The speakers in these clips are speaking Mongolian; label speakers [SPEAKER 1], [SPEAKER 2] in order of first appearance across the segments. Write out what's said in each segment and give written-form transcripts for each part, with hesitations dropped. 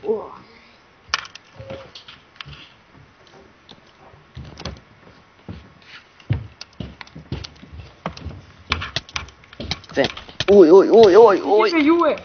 [SPEAKER 1] Ой.
[SPEAKER 2] Юу вэ?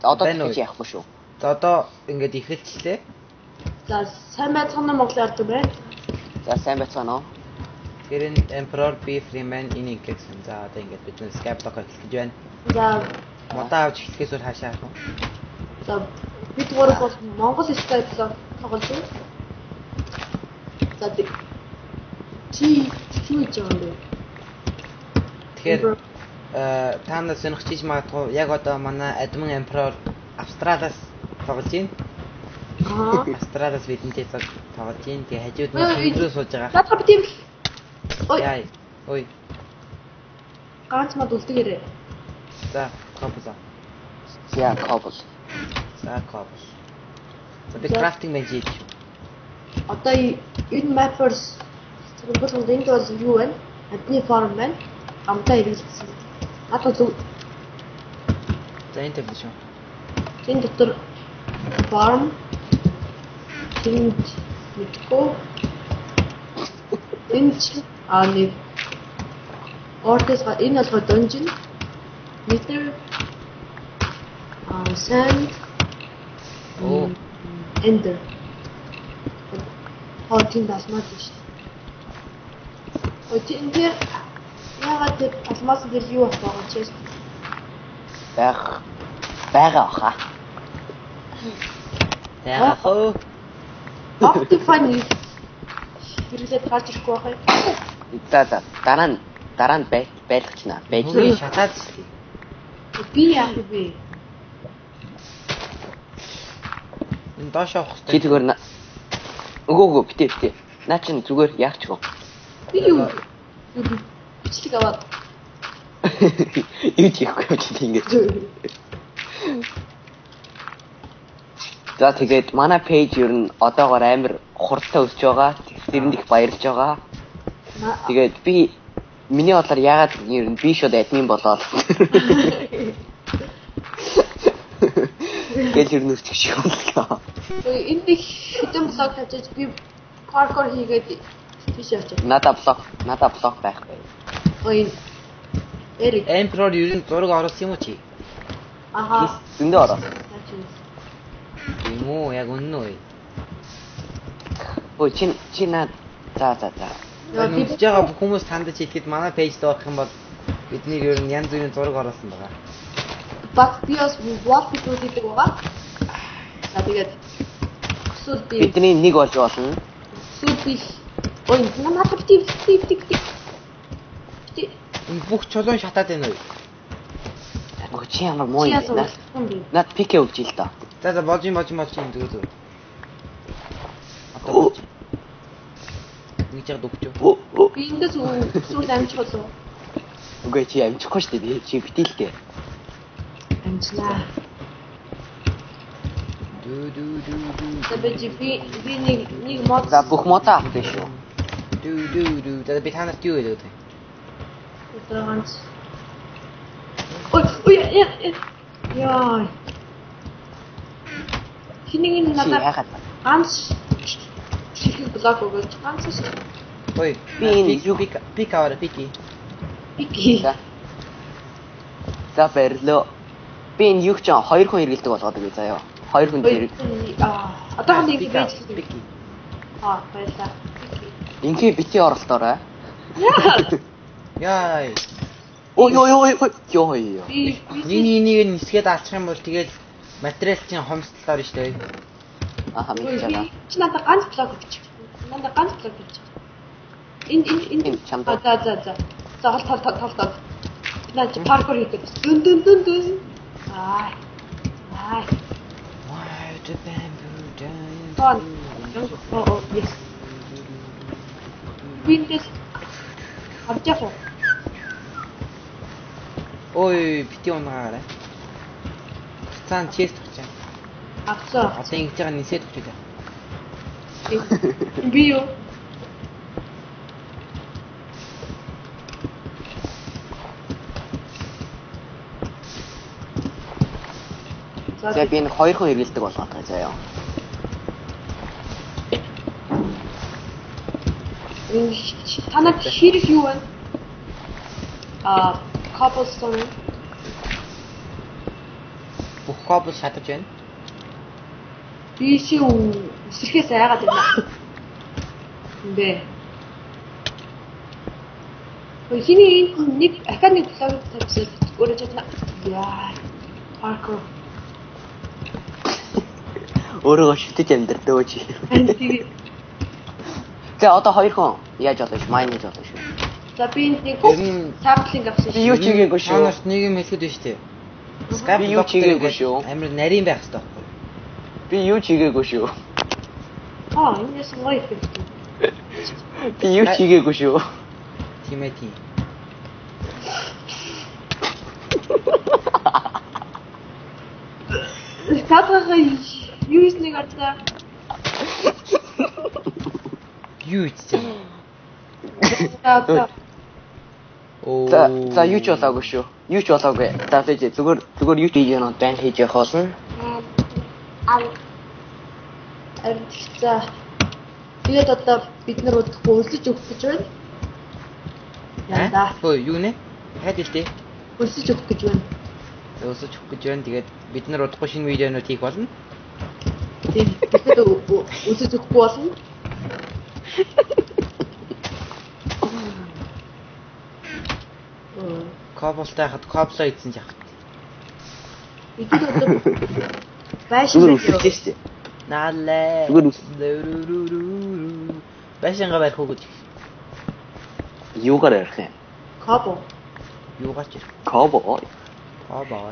[SPEAKER 1] Одоо тэгж яахгүй шүү.
[SPEAKER 3] За одоо ингээд ихэлчлээ.
[SPEAKER 2] За сайн байцгаана Монголын ард байна.
[SPEAKER 1] За сайн байцгаана уу?
[SPEAKER 3] Гэрэн Emperor B Freeman энийг гэсэн. За одоо ингээд бид нэг Skype дохоо эхлэж байна.
[SPEAKER 2] За
[SPEAKER 3] Модаа авч эхлэхээс өөр хаашаа харах вэ?
[SPEAKER 2] за бид гурав бол Монгол Skype-аар тоглож байна. За чи хийж байгаа юм бэ?
[SPEAKER 3] Тэгэхээр та нар сонирхож иж магадгүй яг одоо манай админ Emperor Австралиас тоглож байна. Австралиас бидэнтэй тоглож байна. Тэгээ хажууд нь хэмжрүү сууж байгаа.
[SPEAKER 2] Надад би тийм ой
[SPEAKER 3] Ой.
[SPEAKER 2] ганц мод үлдгээрээ.
[SPEAKER 3] За, кобл.
[SPEAKER 1] За кобл.
[SPEAKER 3] За би крафтинг мэж хийж.
[SPEAKER 2] Одоо энэ mapers зөвхөн энд бол юу вэ? Адны форм байна. Амтай хэрэглэсэн. Надад зөв.
[SPEAKER 3] За энэ төв шүү.
[SPEAKER 2] Энэ дотор farm тэнд мэдгүй энэ нэг ордос энэ алга dungeon meter sand ender тийм дасмаад биш. Энд яагаад тэр алмаас дээр юу байгаа ч
[SPEAKER 1] байгаа хаа.
[SPEAKER 3] За хөө.
[SPEAKER 2] Optifine хэрэглээд гарч ирэхгүй байх юм.
[SPEAKER 1] За дараа нь байлгачна.
[SPEAKER 3] Бүгд шатаад зү.
[SPEAKER 2] Би яах вэ?
[SPEAKER 3] Энэ доош авах
[SPEAKER 1] Чи зүгээр өгөө битээ. Наа чин зүгээр яахчгүй.
[SPEAKER 2] Би юу бичлэг аваад
[SPEAKER 1] юу хийхгүй юм чи ингэж. За тэгээд манай пэйж ер нь одоогоор амар хурдтай өсөж байгаа. Тэрэнд их баярлж байгаа. Тэгээд би миний бодлоор яагаад ер нь би шууд админ болоод гэж ер нь өсчих шиг боллоо.
[SPEAKER 2] Энд их хэдэн блог тавьчих би паркур хийгээд тийш явчих.
[SPEAKER 1] Надаа блог байхгүй.
[SPEAKER 2] Ой. Эрик.
[SPEAKER 3] Emperor ер нь зураг оруулсан юм уу чи?
[SPEAKER 2] Аха.
[SPEAKER 1] Зөндөө ороо.
[SPEAKER 3] Тийм үү, яг үнэн үү?
[SPEAKER 1] Ой чи наа за.
[SPEAKER 3] Би ч яга хүмүүс тандаж хэлэхэд манай пэйж дээр орох юм бол бидний ер нь янз бүрийн зураг оруулсан байгаа.
[SPEAKER 2] Бас би бас wall photo хийдэг байгаа. За тэгээд эсвэл би
[SPEAKER 1] бидний нэг болж болно.
[SPEAKER 2] эсвэл би ой надад тийм.
[SPEAKER 3] Энэ бүх чулуун шатаад байна уу?
[SPEAKER 1] Өө чи ямар муу юм бэ? Наад пикэ өгч ил доо.
[SPEAKER 3] За болж юм зүгээр. Одоо нэг жаг дөгчөө.
[SPEAKER 2] Би эндээс зүйл амжих болов.
[SPEAKER 1] Үгүй чи амжихгүй шүү дээ. Чи битэлтэй.
[SPEAKER 2] Амжлаа. Би нэг мод.
[SPEAKER 1] За бүх модаа авах биш үү?
[SPEAKER 3] За би танарт юу хэлээд вэ?
[SPEAKER 2] Ганц. Ой яа. Хинэг надад ганц чихэн блок өгөөч ганц шүү.
[SPEAKER 3] Ой
[SPEAKER 1] би энэ
[SPEAKER 3] юу пик аваа пики.
[SPEAKER 1] За баярлоо. Би энэ юу ч 2 хүн хэрэгэлдэг болгоод өгье заяа. 2 хүн зэрэг.
[SPEAKER 2] Одоо нэг байж пики. Баярлаа.
[SPEAKER 1] Инхи бити оролтоорой.
[SPEAKER 3] Яа.
[SPEAKER 1] Ой.
[SPEAKER 3] Энийг нисгээд алчих юм бол тэгэл материал чинь хомсдол орно шүү дээ.
[SPEAKER 1] Аха мэдэж байгаа.
[SPEAKER 2] Чи надад ганц блок өгч. Энэ
[SPEAKER 1] чамд.
[SPEAKER 2] За. Тол. Наач паркур хийдэг. Дүн. Ай.
[SPEAKER 3] Why the bamboo down?
[SPEAKER 2] Yes. Винтес. Авчаах уу?
[SPEAKER 3] Ой, бити унагаарай. Цаан чест очоо.
[SPEAKER 2] Авцаа.
[SPEAKER 3] Одоо ингэж байгаа нисээд өгч дээ.
[SPEAKER 2] Би юу?
[SPEAKER 1] За би нэг хоёр хүн хэрэгэлдэг болгоод байгаа заяа.
[SPEAKER 2] Танад хэрэг юу вэ? Cobblestone.
[SPEAKER 3] Бүх кобл шатаж байна.
[SPEAKER 2] Би чи үсрэхээс айгаад байна. Бэ. Хиний нэг ахад нэг блог тавьсан өөрөө чадна. Яа. Паркер.
[SPEAKER 1] Өөрөө шүтэж амьдрдөө чи.
[SPEAKER 2] Тэгээ.
[SPEAKER 1] За одоо хоёр хүн яаж одоо ш майн хийж одоо ш.
[SPEAKER 2] За би нэг саблинг авсан.
[SPEAKER 1] Би юу ч хийгээгүй шүү.
[SPEAKER 3] Чанаас нэг юм хэлэхэд байна штэ.
[SPEAKER 1] Би юу ч хийгээгүй шүү.
[SPEAKER 3] Амар нарийн байх хэрэгтэй байхгүй.
[SPEAKER 1] Би юу ч хийгээгүй шүү.
[SPEAKER 2] Энэ ясмай их.
[SPEAKER 1] Би юу ч хийгээгүй шүү.
[SPEAKER 3] Тимэти.
[SPEAKER 2] Татрага юу хийснийг ардаа.
[SPEAKER 3] Юу ийцээ.
[SPEAKER 1] За юу ч болоогүй шүү. Юу ч болоогүй. За тэгэж зүгээр юу ч хийж яана байн хийж явах болно.
[SPEAKER 2] За. Тэгээд одоо бид нар удахгүй өлсөж өгөх гэж байна. Яа.
[SPEAKER 3] Хөө юу нэ? Хэд илтээ?
[SPEAKER 2] Өлсөж өгөх гэж байна.
[SPEAKER 3] Өлсөж өгөх гэж байна. Тэгээд бид нар удахгүй шинэ видеонууд хийх болно.
[SPEAKER 2] Тийм. Бид өлсөж өгөхгүй болно.
[SPEAKER 3] Коблтай хат коблоо ийдсэн жахт.
[SPEAKER 2] Ихэд одоо байшин
[SPEAKER 1] үлдчихэж штэ.
[SPEAKER 3] Наалээ. Байшингаа барих уу гэж.
[SPEAKER 1] Юугаар ярих юм?
[SPEAKER 2] Кобо.
[SPEAKER 3] Юугаар ч ярих.
[SPEAKER 1] Кобо.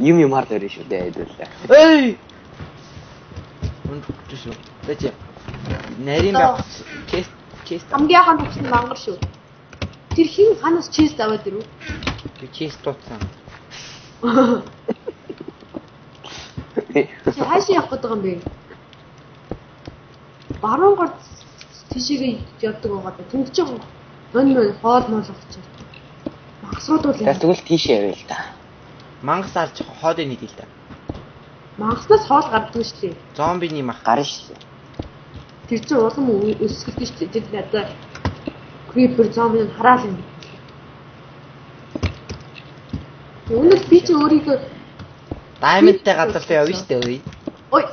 [SPEAKER 1] Юм хард өрөө шүү дээ хэдүүлээ.
[SPEAKER 3] Эй! Үнэхээр тэжээ. Нарийн байх чест.
[SPEAKER 2] Хамгийн хаан төгсөн мангар шүү. Тэр хин ханаас чест аваад ирв.
[SPEAKER 3] Би чест тутсан.
[SPEAKER 2] Чи хаашаа явах гэдэг юм бэ? Баруун гар тийшээ явдаг байгаа да. Тэнд ч өн хоол моол авчих. Мангасрууд бол
[SPEAKER 1] яа. Тэгвэл тийшээ явъя л да.
[SPEAKER 3] Мангас алж хоодыг нийт л да.
[SPEAKER 2] Мангаснаас хоол гардаг шүү дээ.
[SPEAKER 3] Зомбиний мах
[SPEAKER 1] гарна шүү дээ.
[SPEAKER 2] Тэр чинь улам өсгөлтэй шүү дээ. Тэр надаа creeper зомбиг хараал юм. Өнөөдөр би чи өөрийгөө
[SPEAKER 3] diamondтай газар л явна шүү дээ.
[SPEAKER 2] Ой.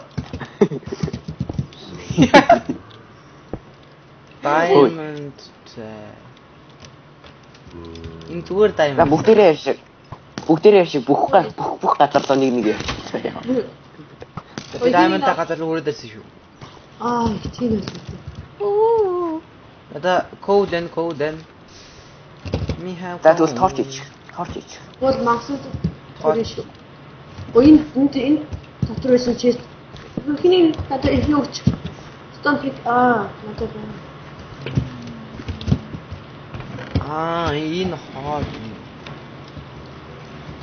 [SPEAKER 3] Diamond. Энэ зүгээр diamond.
[SPEAKER 1] За бүгдээрээ шиг бүх газар л нэг явчих.
[SPEAKER 3] Diamond-тай газар л өрөөдөөс шүү.
[SPEAKER 2] Тийм үү.
[SPEAKER 3] Одоо коуден. Миха.
[SPEAKER 1] За тэгвэл торч ич.
[SPEAKER 2] Бол мангасууд торч шүү. Энэ дотор байсан чест. Хиний надад их өгч. Стон пик надад байна.
[SPEAKER 3] Энэ хоол.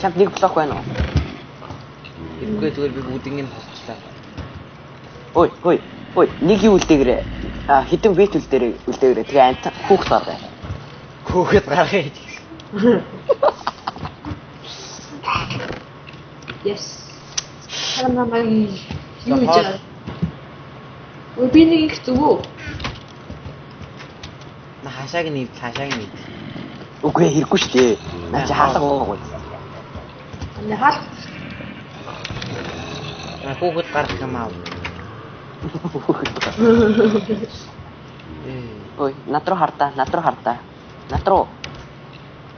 [SPEAKER 1] Чамд нэг блок байна уу?
[SPEAKER 3] Эвгүй зүгээр би бүгднийг хосчлаа.
[SPEAKER 1] Ой, нэг юу үлдээгээрээ. Хитэн бит үлдээгээрээ. Тэгээ амт хүүхд гаргая.
[SPEAKER 3] Хүүхэд гаргая.
[SPEAKER 2] Yes. Хараа юу гэж. Би нэг их зүгөө.
[SPEAKER 3] Хашааг нэг.
[SPEAKER 1] Үгүй хэрэггүй шүү дээ. Наа чи хаалга уугаа.
[SPEAKER 2] Нэ хаалга.
[SPEAKER 3] Хүүхэд гарах юм аа.
[SPEAKER 1] Ой, над руу хардаа.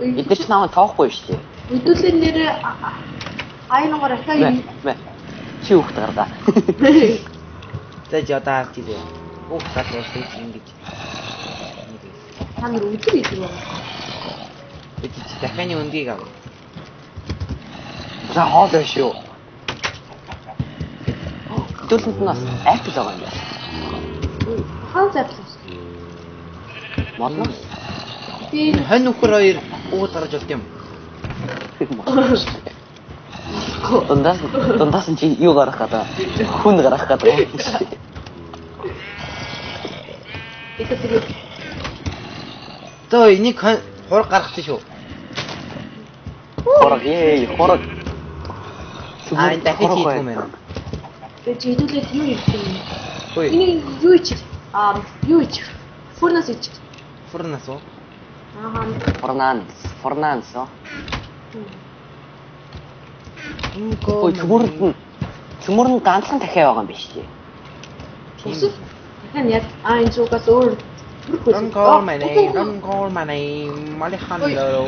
[SPEAKER 1] Эдгээр ч намайг тоохгүй шүү дээ.
[SPEAKER 2] Өдөрлийн нэрээ айнгаар ахаа юм.
[SPEAKER 1] Чи хүүхд гаргаа.
[SPEAKER 3] За жадаа тийээ. Хүүхд гарах ингэж.
[SPEAKER 2] Та нар өдөр идэг байна.
[SPEAKER 3] Дахианы өндгийг ав.
[SPEAKER 1] За хоол байна шүү. Дүүлэнд нас апл байгаа юм байна.
[SPEAKER 2] Хаан заплаа.
[SPEAKER 1] Модно.
[SPEAKER 2] Би
[SPEAKER 3] хонь нөхөр хоёр ууд гарч болт юм.
[SPEAKER 1] Дундаас чи юу гарах гэдэг? Хүн гарах гэдэг.
[SPEAKER 2] Тэгээд
[SPEAKER 3] Тоо энийг хураг гаргасан шүү.
[SPEAKER 1] Хорог хорог.
[SPEAKER 3] Аа энэ дахиж хийх юм байна.
[SPEAKER 2] тэгээд хэдүүлээд юу хийх юм?
[SPEAKER 3] Хөөе.
[SPEAKER 2] Энийг юу ич? Юу ич? Фурнас ич.
[SPEAKER 3] Фурнас уу?
[SPEAKER 1] Форнанс.
[SPEAKER 3] Үгүй
[SPEAKER 1] цөмөрн ганцхан дахиад байгаа юм биш үү?
[SPEAKER 2] Усс. Дахин яд энэ зугаас өөр
[SPEAKER 3] Don't call my name, Alejandro.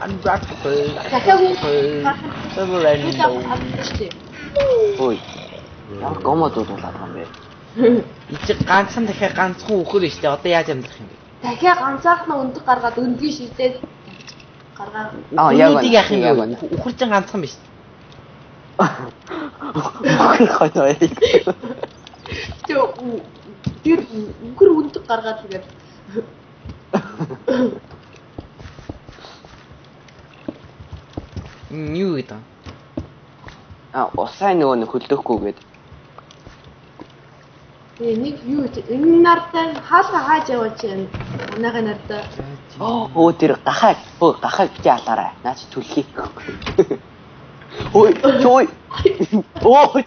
[SPEAKER 3] Undraftable. Severendo.
[SPEAKER 1] Ой. Яг гомодууд болоод байгаа юм бэ.
[SPEAKER 3] Эцэг ганцхан дахиад ганцхан үхэр штэ. Одоо яаж амьдрах юм бэ?
[SPEAKER 2] Дахиад ганцаархнаа өндөг гаргаад өндгийн шилдээд гаргаад
[SPEAKER 1] Яг
[SPEAKER 3] яах юм бэ? Үхэр чинь ганцхан биш.
[SPEAKER 1] Үхэр хоноо.
[SPEAKER 2] Тэр үхэр өндөг гаргаад тэгээд
[SPEAKER 3] Юу гэдэг?
[SPEAKER 1] Усаа нөгөө хөлдөөхгүйгээд.
[SPEAKER 2] нэг юу энэ нартай хаалга хааж яваач юм. Манайхаа нартай.
[SPEAKER 1] Оо тэр гахаа чи алаарай. Наач түлхий. Ой. Оо.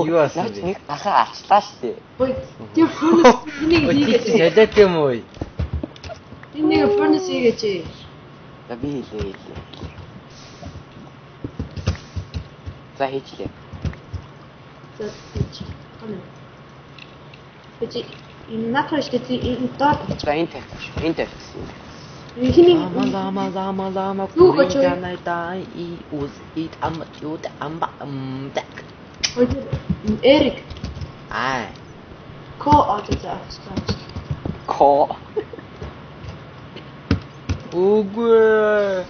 [SPEAKER 3] Юу асан
[SPEAKER 1] Наач
[SPEAKER 3] бэ?
[SPEAKER 1] нэг гахаа алчлаа штэ.
[SPEAKER 2] Ой, тэр фурнас энийг хийгээд.
[SPEAKER 3] Солиот юм уу?
[SPEAKER 2] Энийг фурнас хийгээч.
[SPEAKER 1] За би хийлээ. За хийчлээ.
[SPEAKER 2] За тийч. Эцэг энэ натраш гэдэг энэ доод
[SPEAKER 1] За энэ тавьчих.
[SPEAKER 2] хиний
[SPEAKER 3] Лама
[SPEAKER 2] Юу гэж вэ?
[SPEAKER 3] тай и ус ит амчуд амба так.
[SPEAKER 2] Эрик
[SPEAKER 3] Аа.
[SPEAKER 2] ко отозаа.
[SPEAKER 1] Ко.
[SPEAKER 3] Үгүй.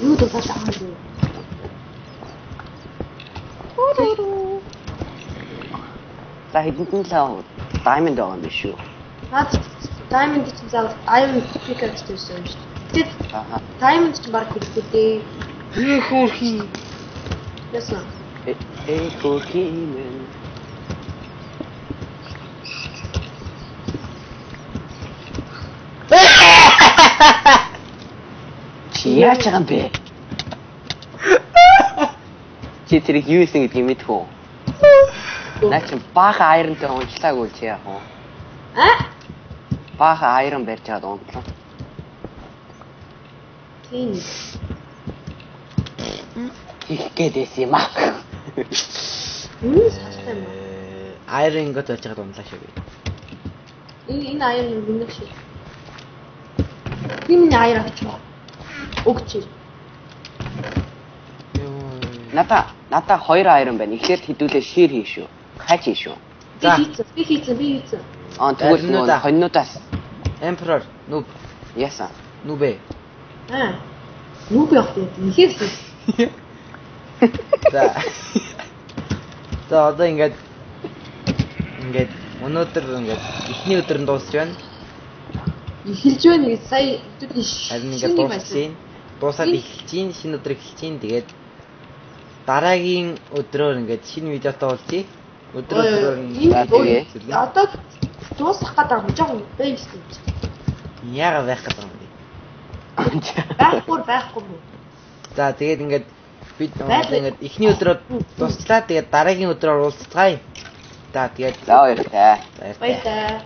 [SPEAKER 2] Юу дэ бат аа.
[SPEAKER 1] За хэдэн лав diamond байгаа юм биш үү?
[SPEAKER 2] Наад diamond чинь заа iron pickaxe гэсэн юм шүү дээ.
[SPEAKER 1] Аа.
[SPEAKER 2] Diamond чинь баг хэрэгтэй дээ.
[SPEAKER 3] Хөөхий.
[SPEAKER 2] Ясан.
[SPEAKER 1] Кокимэн. Чи яаж байгаа юм бэ? Чи тэрийг юу хийсэн гэдгийг мэдэх үү? Наа чи баахан айронтой уншлаагүй чи яах вэ? Баахан айрон барьж чад унтлаа.
[SPEAKER 2] Тийм.
[SPEAKER 1] Их гэдээс юм аа.
[SPEAKER 2] Үнэн сартай юм.
[SPEAKER 3] Айрон гот болж байгаа унлаа шүү.
[SPEAKER 2] Энэ iron үнэн шүү. Миний iron авчгаа. Өгч.
[SPEAKER 1] Надаа 2 айрон байна. Ихлээр хэдүүлээ шир хий шүү. Хаач хий шүү.
[SPEAKER 2] Би хийцэн.
[SPEAKER 1] Тэгвэл нөгөө хоньнуудаас
[SPEAKER 3] Emperor noob.
[SPEAKER 1] яасан.
[SPEAKER 3] Нүбэ.
[SPEAKER 2] Нүб явах юм. Ихээс.
[SPEAKER 3] За. За одоо ингээд өнөөдөр ингээд эхний өдөр нь дуусч байна.
[SPEAKER 2] Эхэлж байна гэж сая өдөр
[SPEAKER 3] Харин ингээд дуусч байна. Дуусаад эхэлж байна. Шинэ өдөр эхэлж байна. Тэгээд дараагийн өдрөөр ингээд шинэ видеотой уулзъя. Өдрөөр
[SPEAKER 2] энэ одоо дуусах гэдэг юм жоо байж тийм.
[SPEAKER 3] яагаад байх гэдэг юм бэ?
[SPEAKER 2] Байхгүй.
[SPEAKER 3] За тэгээд ингээд бид ингээд эхний өдрөө дуслаа. Тэгээд дараагийн өдрөөр уулзцгаая. За тэгээд
[SPEAKER 1] за баяртай.
[SPEAKER 2] Баярлалаа.